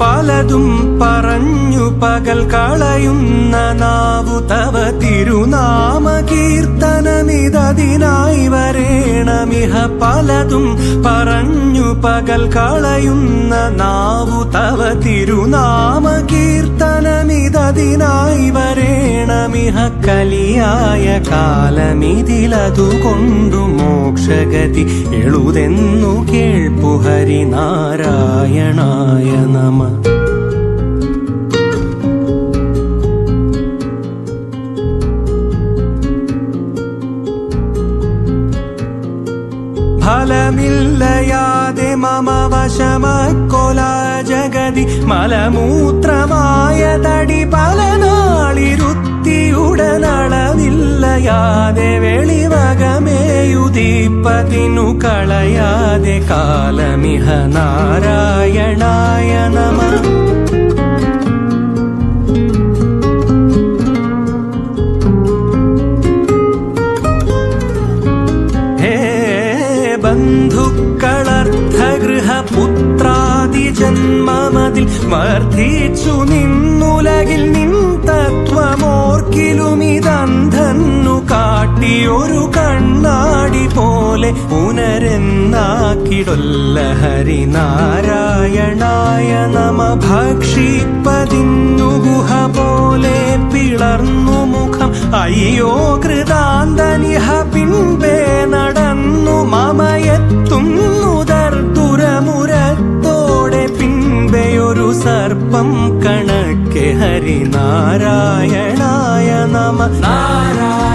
പലതും പറഞ്ഞു പകൽ കളയുന്ന നാവു തവ തിരുനാമ കീർത്തനമിതതിനായി വരേണമിഹ. പലതും പറഞ്ഞു പകൽ കളയുന്ന നാവു തവ തിരുനാമ കീർത്തനമിതതിനായി വരേണമിഹ. കലിയായ കാലമിതിലതുകൊണ്ടു മോക്ഷഗതി എഴുതെന്നു കേൾപ്പു ഹരിനാരായണായ നമ. ഫലമില്ലയാതെ മമ വശമക്കൊല ജഗതി മലമൂത്രമായ തടി പല നാളിരുത്തിയുടനളവില്ലയാതെ വെളിവകമേയുദീപ്പതിനു കളയാതെ കാലമിഹ നാരായണായ നമ. ബന്ധുക്കളർത്ഥഗൃഹപുത്രാദി ജന്മമതിൽ വർദ്ധിച്ചു നിന്നുലകിൽ നിൻ തത്വമോർക്കിലുമിതന്ധന്നു കാട്ടിയൊരു കണ്ണാടി പോലെ പുനരെന്നാക്കിടൊല്ല ഹരിനാരായണായ നമ. ഭക്ഷിപ്പതിന്നു ഗുഹ പോലെ പിളർന്നു മുഖം അയ്യോ കൃതാന്തനിഹ പിൻപേ നടന്നു മമയെത്തുന്നു ദർദുരമുരത്തോടെ പിൻപെയൊരു സർപ്പം കണക്കെ ഹരിനാരായണായ നമ. നാരായണ